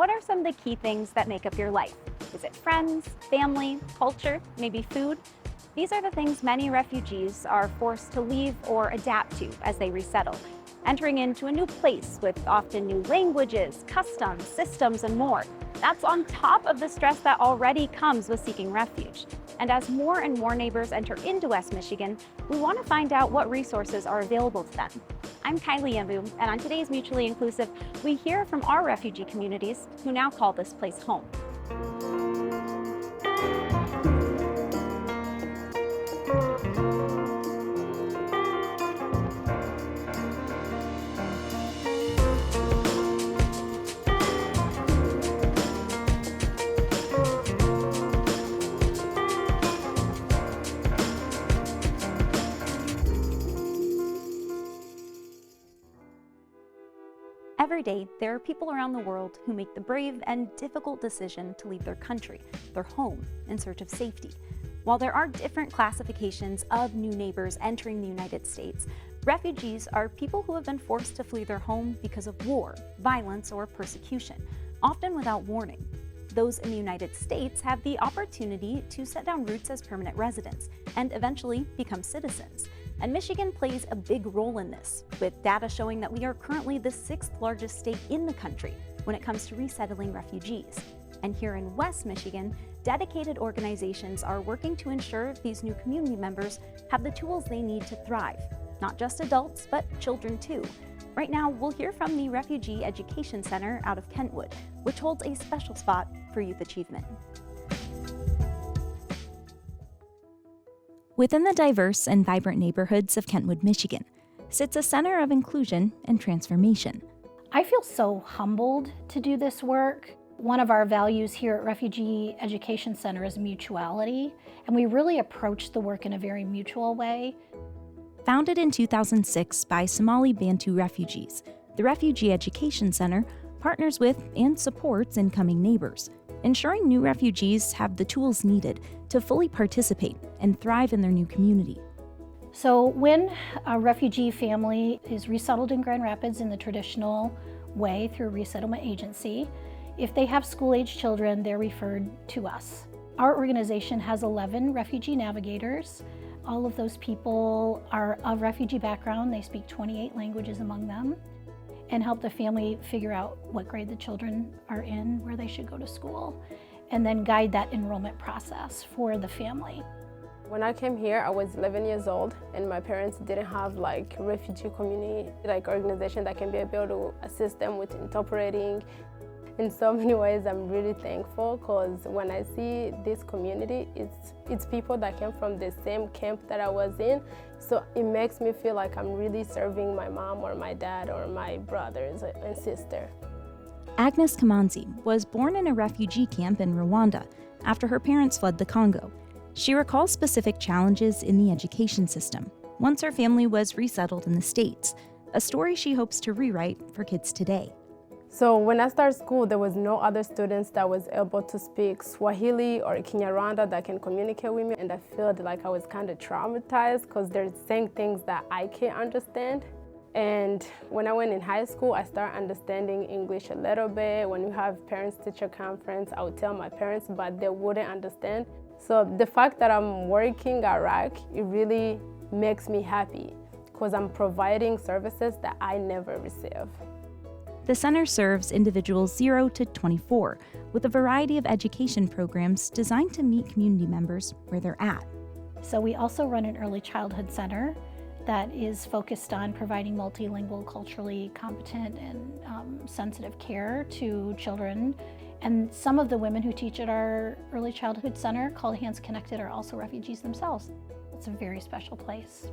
What are some of the key things that make up your life? Is it friends, family, culture, maybe food? These are the things many refugees are forced to leave or adapt to as they resettle, entering into a new place with often new languages, customs, systems, and more. That's on top of the stress that already comes with seeking refuge. And as more and more neighbors enter into West Michigan, we want to find out what resources are available to them. I'm Kylie Yambu, and on today's Mutually Inclusive, we hear from our refugee communities who now call this place home. Every day, there are people around the world who make the brave and difficult decision to leave their country, their home, in search of safety. While there are different classifications of new neighbors entering the United States, refugees are people who have been forced to flee their home because of war, violence, or persecution, often without warning. Those in the United States have the opportunity to set down roots as permanent residents and eventually become citizens. And Michigan plays a big role in this, with data showing that we are currently the 6th largest state in the country when it comes to resettling refugees. And here in West Michigan, dedicated organizations are working to ensure these new community members have the tools they need to thrive, not just adults, but children too. Right now, we'll hear from the Refugee Education Center out of Kentwood, which holds a special spot for youth achievement. Within the diverse and vibrant neighborhoods of Kentwood, Michigan, sits a center of inclusion and transformation. I feel so humbled to do this work. One of our values here at Refugee Education Center is mutuality, and we really approach the work in a very mutual way. Founded in 2006 by Somali Bantu refugees, the Refugee Education Center partners with and supports incoming neighbors, ensuring new refugees have the tools needed to fully participate and thrive in their new community. So when a refugee family is resettled in Grand Rapids in the traditional way through a resettlement agency, if they have school-age children, they're referred to us. Our organization has 11 refugee navigators. All of those people are of refugee background. They speak 28 languages among them, and help the family figure out what grade the children are in, where they should go to school, and then guide that enrollment process for the family. When I came here, I was 11 years old, and my parents didn't have refugee community, organization that can be able to assist them with interpreting. In so many ways, I'm really thankful, because when I see this community, it's people that came from the same camp that I was in. So it makes me feel like I'm really serving my mom or my dad or my brothers and sister. Agnes Kamanzi was born in a refugee camp in Rwanda after her parents fled the Congo. She recalls specific challenges in the education system once her family was resettled in the States, a story she hopes to rewrite for kids today. So when I started school, there was no other students that was able to speak Swahili or Kinyarwanda that can communicate with me, and I felt like I was kind of traumatized because they're saying things that I can't understand. And when I went in high school, I started understanding English a little bit. When you have parents-teacher conference, I would tell my parents, but they wouldn't understand. So the fact that I'm working at RAC, it really makes me happy because I'm providing services that I never receive. The center serves individuals 0 to 24 with a variety of education programs designed to meet community members where they're at. So we also run an early childhood center that is focused on providing multilingual, culturally competent, and sensitive care to children. And some of the women who teach at our early childhood center, called Hands Connected, are also refugees themselves. It's a very special place.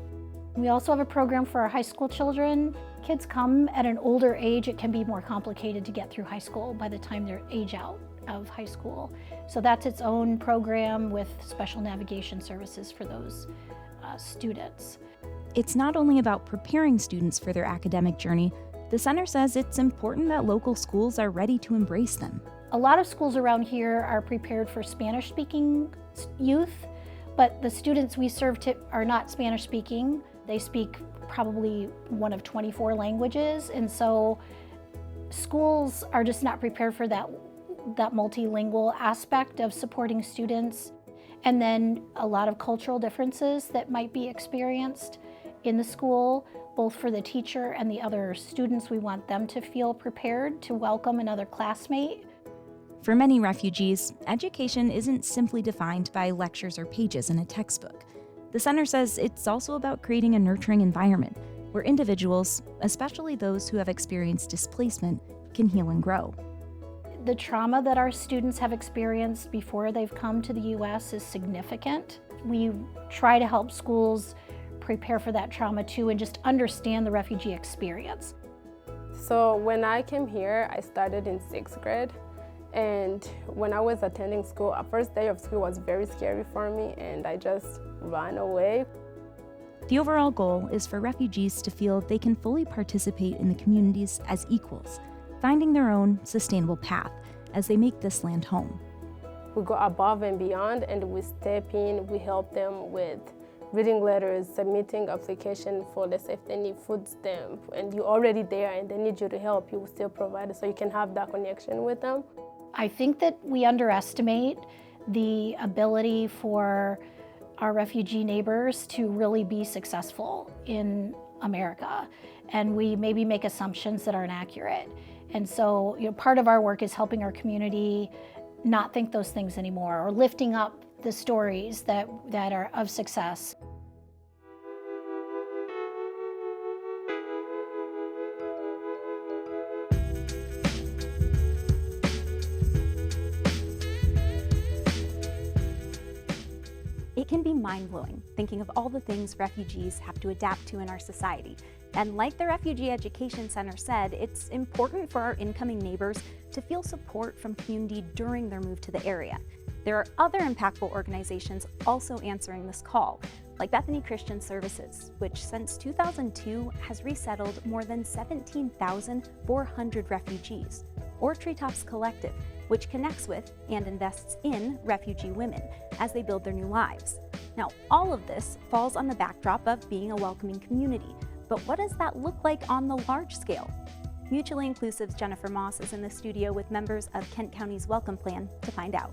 We also have a program for our high school children. Kids come at an older age. It can be more complicated to get through high school by the time they're age out of high school. So that's its own program with special navigation services for those students. It's not only about preparing students for their academic journey. The center says it's important that local schools are ready to embrace them. A lot of schools around here are prepared for Spanish-speaking youth, but the students we serve are not Spanish-speaking. They speak probably one of 24 languages, and so schools are just not prepared for that multilingual aspect of supporting students. And then a lot of cultural differences that might be experienced in the school, both for the teacher and the other students. We want them to feel prepared to welcome another classmate. For many refugees, education isn't simply defined by lectures or pages in a textbook. The center says it's also about creating a nurturing environment where individuals, especially those who have experienced displacement, can heal and grow. The trauma that our students have experienced before they've come to the U.S. is significant. We try to help schools prepare for that trauma too and just understand the refugee experience. So when I came here, I started in 6th grade. And when I was attending school, our first day of school was very scary for me, and I just ran away. The overall goal is for refugees to feel they can fully participate in the communities as equals, finding their own sustainable path as they make this land home. We go above and beyond, and we step in, we help them with reading letters, submitting application for, let's say, if they need food stamp, and you're already there and they need you to help, you will still provide it so you can have that connection with them. I think that we underestimate the ability for our refugee neighbors to really be successful in America, and we maybe make assumptions that aren't accurate. And so, part of our work is helping our community not think those things anymore, or lifting up the stories that are of success. It can be mind-blowing thinking of all the things refugees have to adapt to in our society. And like the Refugee Education Center said, it's important for our incoming neighbors to feel support from community during their move to the area. There are other impactful organizations also answering this call, like Bethany Christian Services, which since 2002 has resettled more than 17,400 refugees, or Treetops Collective, which connects with and invests in refugee women as they build their new lives. Now, all of this falls on the backdrop of being a welcoming community, but what does that look like on the large scale? Mutually Inclusive's Jennifer Moss is in the studio with members of Kent County's Welcome Plan to find out.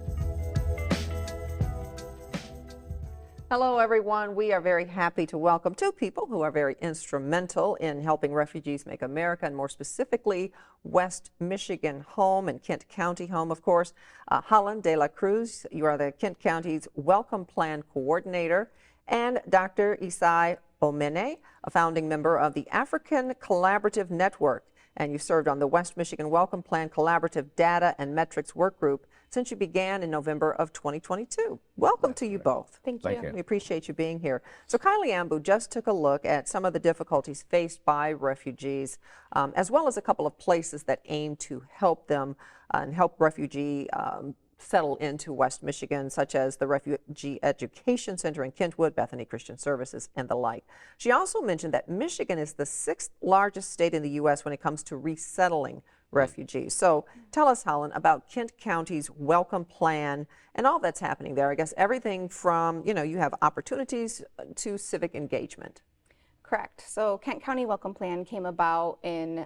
Hello, everyone. We are very happy to welcome two people who are very instrumental in helping refugees make America, and more specifically, West Michigan home and Kent County home, of course. Holland de la Cruz, you are the Kent County's Welcome Plan Coordinator, and Dr. Isai Omene, a founding member of the African Collaborative Network, and you served on the West Michigan Welcome Plan Collaborative Data and Metrics Work Group since you began in November of 2022. Welcome to you both. Thank you. We appreciate you being here. So Kylie Ambu just took a look at some of the difficulties faced by refugees, as well as a couple of places that aim to help them and help refugee settle into West Michigan, such as the Refugee Education Center in Kentwood, Bethany Christian Services, and the like. She also mentioned that Michigan is the 6th largest state in the U.S. when it comes to resettling refugees. So tell us, Holland, about Kent County's Welcome Plan and all that's happening there. I guess everything from, you have opportunities to civic engagement. Correct. So Kent County Welcome Plan came about in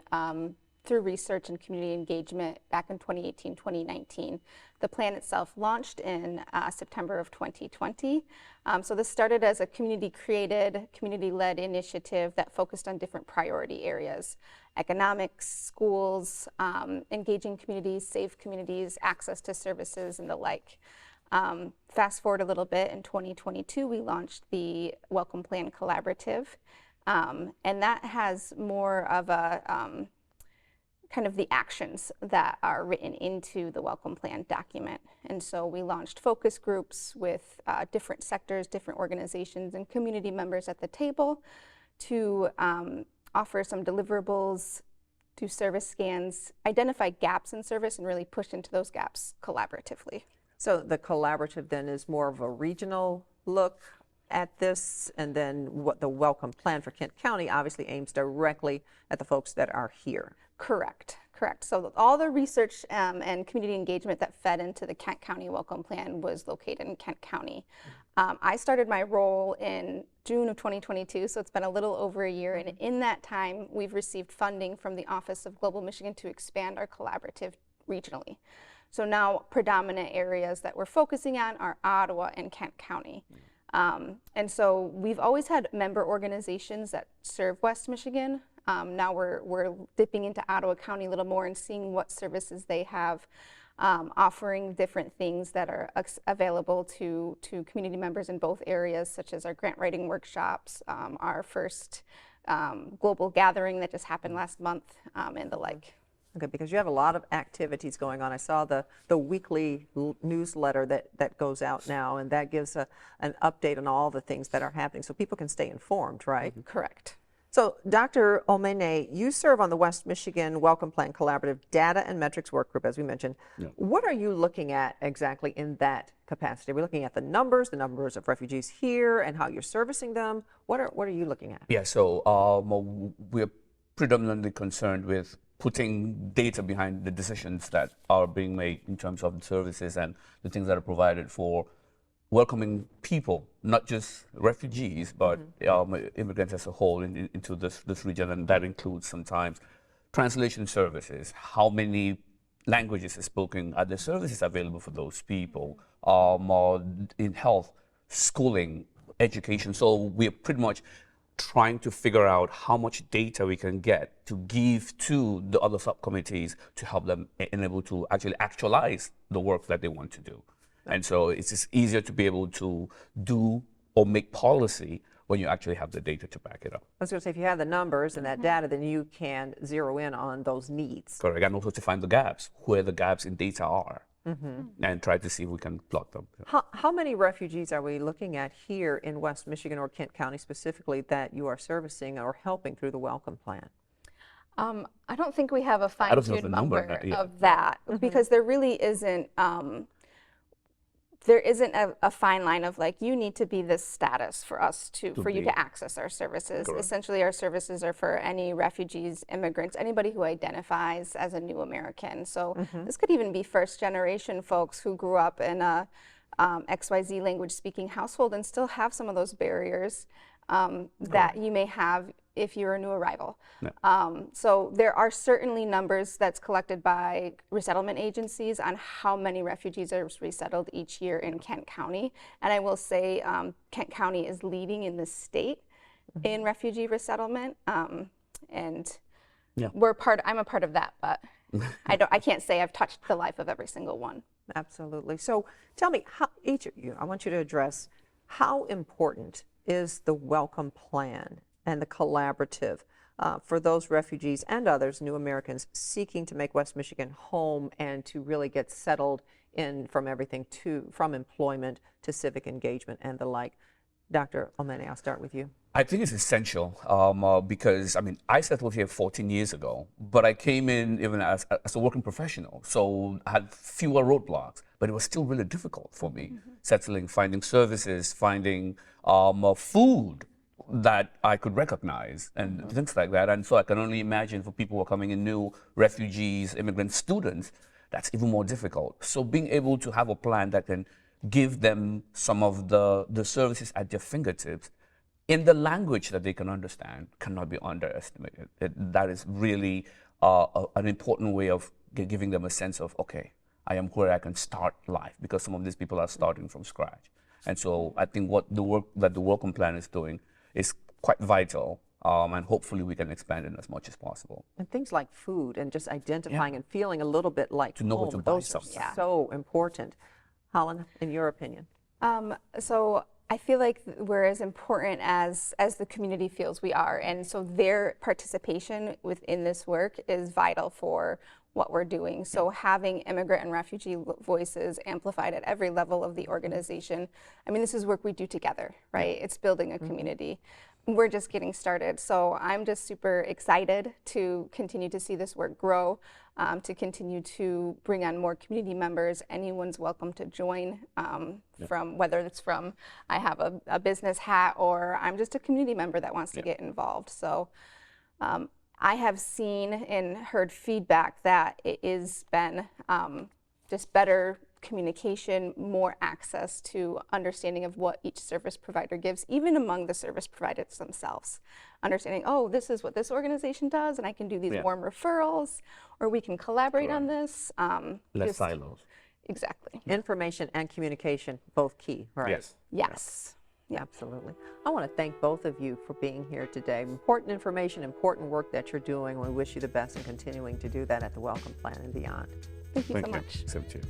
through research and community engagement back in 2018, 2019. The plan itself launched in September of 2020. So this started as a community-created, community-led initiative that focused on different priority areas: economics, schools, engaging communities, safe communities, access to services, and the like. Fast forward a little bit, in 2022, we launched the Welcome Plan Collaborative, and that has more of a kind of the actions that are written into the Welcome Plan document. And so we launched focus groups with different sectors, different organizations, and community members at the table to offer some deliverables, do service scans, identify gaps in service, and really push into those gaps collaboratively. So the collaborative then is more of a regional look at this, and then what the Welcome Plan for Kent County obviously aims directly at the folks that are here. Correct. Correct. So all the research and community engagement that fed into the Kent County Welcome Plan was located in Kent County. I started my role in June of 2022, so it's been a little over a year, and in that time we've received funding from the Office of Global Michigan to expand our collaborative regionally. So now predominant areas that we're focusing on are Ottawa and Kent County. And so we've always had member organizations that serve West Michigan. Now we're dipping into Ottawa County a little more and seeing what services they have, offering different things that are available to community members in both areas, such as our grant writing workshops, our first global gathering that just happened last month, and the like. Okay, because you have a lot of activities going on. I saw the weekly newsletter that goes out now, and that gives an update on all the things that are happening so people can stay informed, right? Correct. So, Dr. Omene, you serve on the West Michigan Welcome Plan Collaborative Data and Metrics Work Group, as we mentioned. Yeah. What are you looking at exactly in that capacity? Are we looking at the numbers of refugees here and how you're servicing them? What are you looking at? Yeah, so we're predominantly concerned with putting data behind the decisions that are being made in terms of the services and the things that are provided for welcoming people, not just refugees, but immigrants as a whole into this region, and that includes sometimes translation services. How many languages are spoken? Are there services available for those people? In health, schooling, education. So we're pretty much trying to figure out how much data we can get to give to the other subcommittees to help them enable to actually actualize the work that they want to do. And so it's just easier to be able to do or make policy when you actually have the data to back it up. I was going to say, if you have the numbers and that data, then you can zero in on those needs. Correct, and also to find the gaps, where the gaps in data are, and try to see if we can plug them. How many refugees are we looking at here in West Michigan or Kent County specifically that you are servicing or helping through the Welcome Plan? I don't think we have a fine-tuned number of that, because there really isn't. There isn't a fine line of like, you need to be this status for us for you to access our services. Correct. Essentially, our services are for any refugees, immigrants, anybody who identifies as a new American. So this could even be first-generation folks who grew up in a XYZ language-speaking household and still have some of those barriers that you may have if you're a new arrival. Yeah. So there are certainly numbers that's collected by resettlement agencies on how many refugees are resettled each year in Kent County. And I will say Kent County is leading in the state in refugee resettlement. And I'm a part of that, but I can't say I've touched the life of every single one. Absolutely. So tell me, each of you, I want you to address how important is the Welcome Plan and the collaborative for those refugees and others, new Americans, seeking to make West Michigan home and to really get settled in from everything from employment to civic engagement and the like. Dr. Omene, I'll start with you. I think it's essential because, I mean, I settled here 14 years ago, but I came in even as a working professional, so I had fewer roadblocks, but it was still really difficult for me, settling, finding services, finding food that I could recognize and things like that. And so I can only imagine for people who are coming in new, refugees, immigrant students, that's even more difficult. So being able to have a plan that can give them some of the services at their fingertips in the language that they can understand cannot be underestimated. That is really an important way of giving them a sense of, okay, I am where I can start life, because some of these people are starting from scratch. And so I think what the work that the Welcome Plan is doing is quite vital, and hopefully we can expand it as much as possible. And things like food and just identifying and feeling a little bit like to know home, what to buy those are so important. Holland, in your opinion? So I feel like we're as important as the community feels we are, and so their participation within this work is vital for what we're doing. So having immigrant and refugee voices amplified at every level of the organization, I mean, this is work we do together, right? It's building a community. We're just getting started. So I'm just super excited to continue to see this work grow, to continue to bring on more community members. Anyone's welcome to join, from whether it's from I have a business hat or I'm just a community member that wants to get involved. So I have seen and heard feedback that it has been just better communication, more access to understanding of what each service provider gives, even among the service providers themselves. Understanding, oh, this is what this organization does, and I can do these warm referrals, or we can collaborate on this. Less silos. Exactly. Information and communication, both key, right? Yes. Yes. Yeah, absolutely. I want to thank both of you for being here today. Important information, important work that you're doing. We wish you the best in continuing to do that at the Welcome Plan and beyond. Thank you so much. Same to you.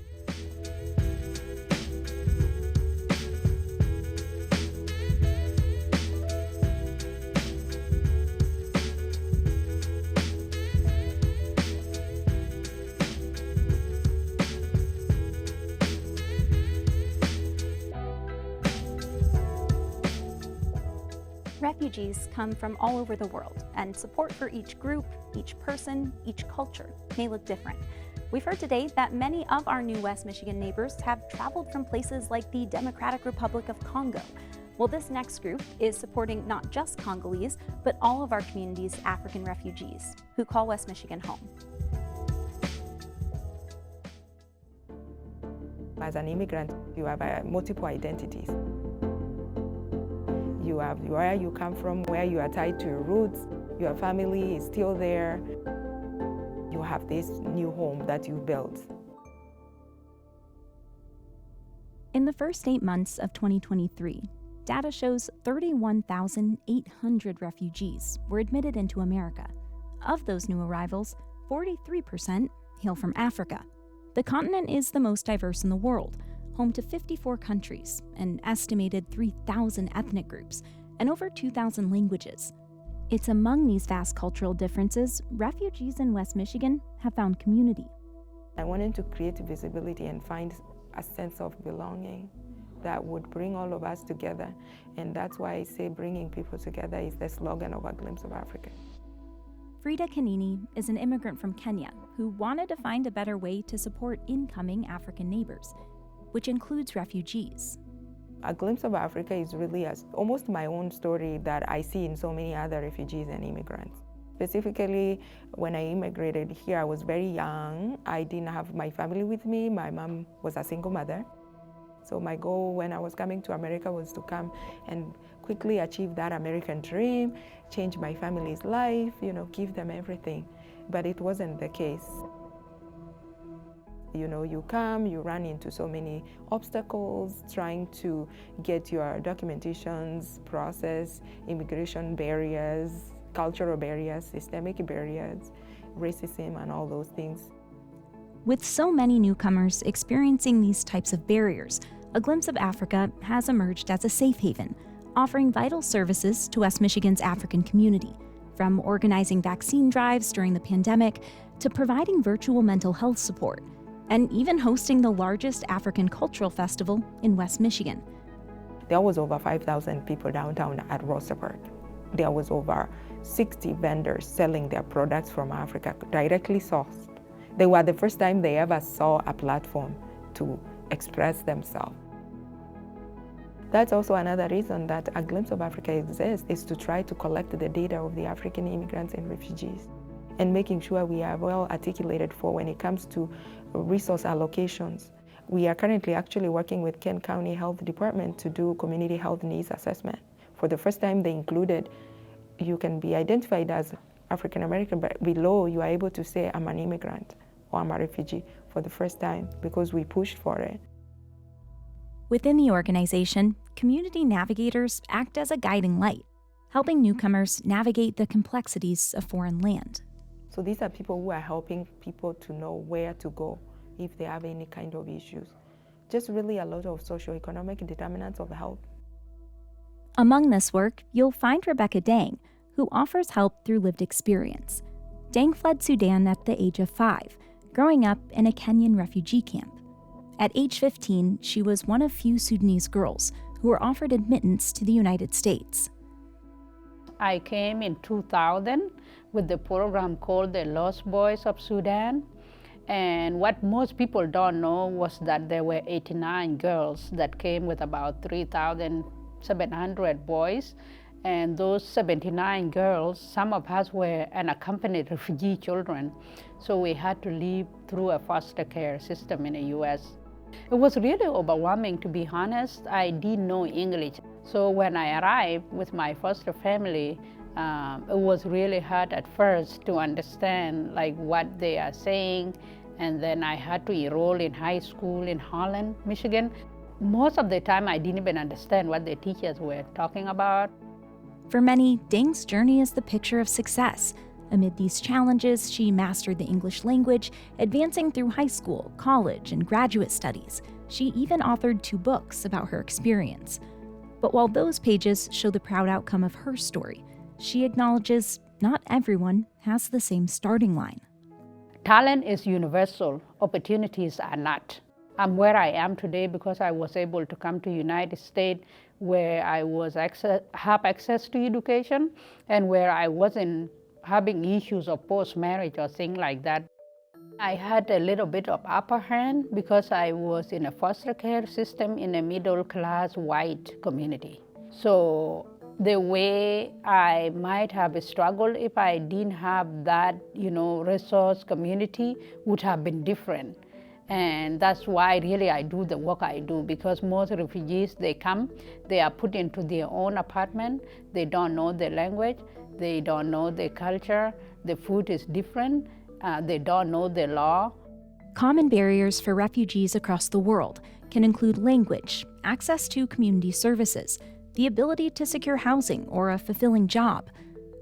Refugees come from all over the world, and support for each group, each person, each culture may look different. We've heard today that many of our new West Michigan neighbors have traveled from places like the Democratic Republic of Congo. Well, this next group is supporting not just Congolese, but all of our community's African refugees who call West Michigan home. As an immigrant, you have multiple identities. You have where you come from, where you are tied to your roots, your family is still there. You have this new home that you built. In the first 8 months of 2023, data shows 31,800 refugees were admitted into America. Of those new arrivals, 43% hail from Africa. The continent is the most diverse in the world, home to 54 countries, an estimated 3,000 ethnic groups, and over 2,000 languages. It's among these vast cultural differences, refugees in West Michigan have found community. I wanted to create visibility and find a sense of belonging that would bring all of us together. And that's why I say bringing people together is the slogan of A Glimpse of Africa. Frida Kanini is an immigrant from Kenya who wanted to find a better way to support incoming African neighbors, which includes refugees. A Glimpse of Africa is really almost my own story that I see in so many other refugees and immigrants. Specifically, when I immigrated here, I was very young. I didn't have my family with me. My mom was a single mother. So my goal when I was coming to America was to come and quickly achieve that American dream, change my family's life, give them everything. But it wasn't the case. You come, you run into so many obstacles, trying to get your documentations processed, immigration barriers, cultural barriers, systemic barriers, racism, and all those things. With so many newcomers experiencing these types of barriers, A Glimpse of Africa has emerged as a safe haven, offering vital services to West Michigan's African community, from organizing vaccine drives during the pandemic to providing virtual mental health support, and even hosting the largest African cultural festival in West Michigan. There was over 5,000 people downtown at Rosterpark. There was over 60 vendors selling their products from Africa, directly sourced. They were the first time they ever saw a platform to express themselves. That's also another reason that A Glimpse of Africa exists, is to try to collect the data of the African immigrants and refugees, and making sure we are well articulated for when it comes to resource allocations. We are currently actually working with Kent County Health Department to do community health needs assessment. For the first time, they included, you can be identified as African American, but below you are able to say, I'm an immigrant or I'm a refugee for the first time, because we pushed for it. Within the organization, community navigators act as a guiding light, helping newcomers navigate the complexities of foreign land. So these are people who are helping people to know where to go if they have any kind of issues. Just really a lot of socioeconomic determinants of health. Among this work, you'll find Rebecca Dang, who offers help through lived experience. Dang fled Sudan at the age of 5, growing up in a Kenyan refugee camp. At age 15, she was one of few Sudanese girls who were offered admittance to the United States. I came in 2000 with the program called the Lost Boys of Sudan. And what most people don't know was that there were 89 girls that came with about 3,700 boys. And those 79 girls, some of us were unaccompanied refugee children. So we had to live through a foster care system in the US. It was really overwhelming, to be honest. I didn't know English. So when I arrived with my foster family, it was really hard at first to understand like what they are saying. And then I had to enroll in high school in Holland, Michigan. Most of the time I didn't even understand what the teachers were talking about. For many, Dang's journey is the picture of success. Amid these challenges, she mastered the English language, advancing through high school, college, and graduate studies. She even authored 2 books about her experience. But while those pages show the proud outcome of her story, she acknowledges not everyone has the same starting line. Talent is universal, opportunities are not. I'm where I am today because I was able to come to the United States where I have access to education and where I wasn't having issues of post-marriage or things like that. I had a little bit of upper hand because I was in a foster care system in a middle-class white community. So the way I might have struggled if I didn't have that, resource community would have been different. And that's why really I do the work I do, because most refugees, they come, they are put into their own apartment, they don't know the language, they don't know the culture, the food is different, they don't know the law. Common barriers for refugees across the world can include language, access to community services, the ability to secure housing or a fulfilling job.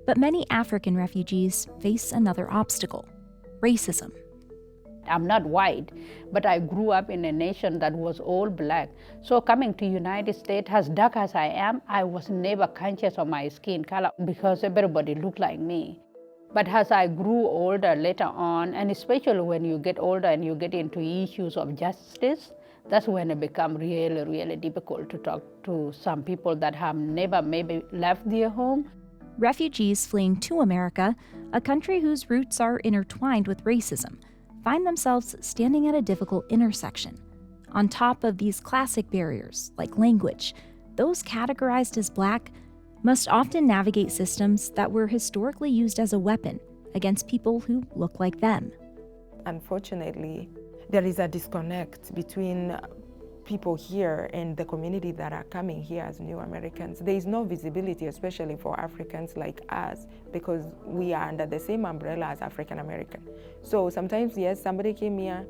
But many African refugees face another obstacle: racism. I'm not white, but I grew up in a nation that was all black. So coming to United States, as dark as I am, I was never conscious of my skin color because everybody looked like me. But as I grew older later on, and especially when you get older and you get into issues of justice, that's when it becomes really, really difficult to talk to some people that have never maybe left their home. Refugees fleeing to America, a country whose roots are intertwined with racism, find themselves standing at a difficult intersection. On top of these classic barriers, like language, those categorized as Black must often navigate systems that were historically used as a weapon against people who look like them. Unfortunately, there is a disconnect between people here and the community that are coming here as new Americans. There is no visibility, especially for Africans like us, because we are under the same umbrella as African American. So sometimes, yes, somebody came here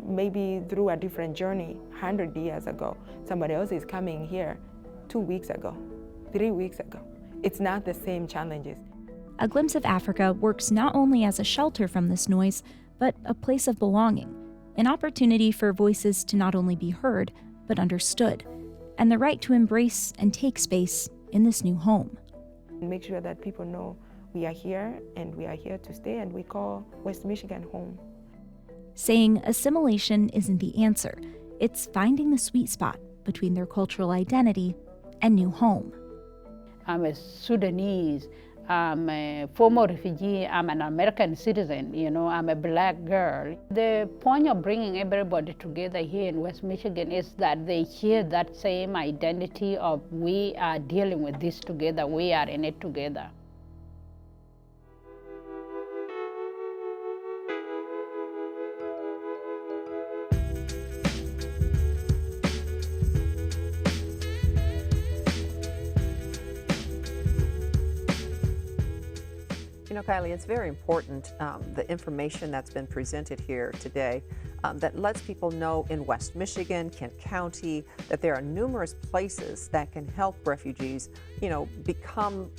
maybe through a different journey 100 years ago. Somebody else is coming here 2 weeks ago, 3 weeks ago. It's not the same challenges. A Glimpse of Africa works not only as a shelter from this noise, but a place of belonging, an opportunity for voices to not only be heard, but understood, and the right to embrace and take space in this new home. Make sure that people know we are here and we are here to stay, and we call West Michigan home. Saying assimilation isn't the answer, it's finding the sweet spot between their cultural identity and new home. I'm a Sudanese, I'm a former refugee, I'm an American citizen, I'm a Black girl. The point of bringing everybody together here in West Michigan is that they share that same identity of we are dealing with this together, we are in it together. Kylie, it's very important, the information that's been presented here today that lets people know in West Michigan, Kent County, that there are numerous places that can help refugees, become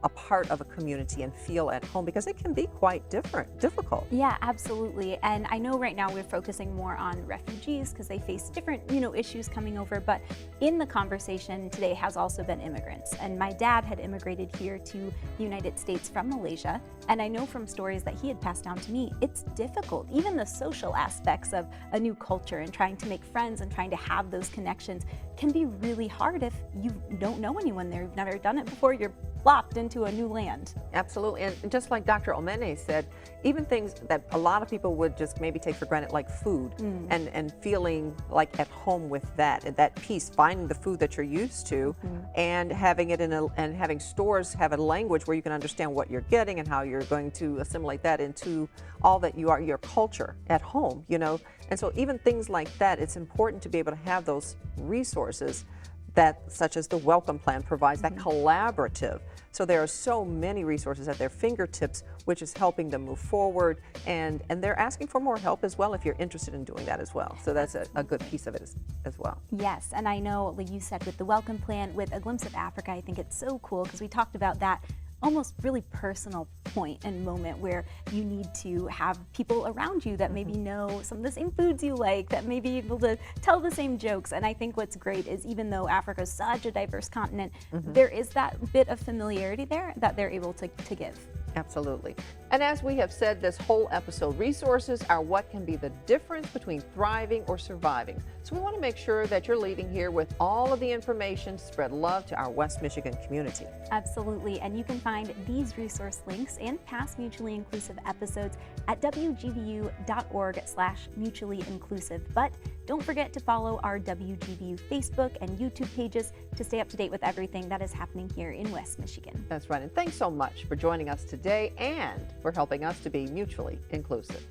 a part of a community and feel at home, because it can be quite difficult. Yeah, absolutely. And I know right now we're focusing more on refugees because they face different, issues coming over, but in the conversation today has also been immigrants. And my dad had immigrated here to the United States from Malaysia. And I know from stories that he had passed down to me, it's difficult. Even the social aspects of a new culture and trying to make friends and trying to have those connections can be really hard if you don't know anyone there, you've never done it before, you're plopped into a new land. Absolutely. And just like Dr. Omene said, even things that a lot of people would just maybe take for granted, like food, and feeling like at home with that, and that peace, finding the food that you're used to, and having it and having stores have a language where you can understand what you're getting and how you're going to assimilate that into all that you are, your culture at home, you know. And so even things like that, it's important to be able to have those resources that, such as the Welcome Plan provides, that collaborative. So there are so many resources at their fingertips, which is helping them move forward, and they're asking for more help as well if you're interested in doing that as well. So that's a good piece of it as well. Yes, and I know, like you said, with the Welcome Plan, with A Glimpse of Africa, I think it's so cool because we talked about that almost really personal point and moment where you need to have people around you that maybe know some of the same foods you like, that may be able to tell the same jokes. And I think what's great is, even though Africa is such a diverse continent, there is that bit of familiarity there that they're able to give. Absolutely. And as we have said this whole episode, resources are what can be the difference between thriving or surviving. So we want to make sure that you're leaving here with all of the information to spread love to our West Michigan community. Absolutely. And you can find these resource links and past mutually inclusive episodes at wgvu.org/mutually inclusive. But don't forget to follow our WGVU Facebook and YouTube pages to stay up to date with everything that is happening here in West Michigan. That's right. And thanks so much for joining us today and for helping us to be mutually inclusive.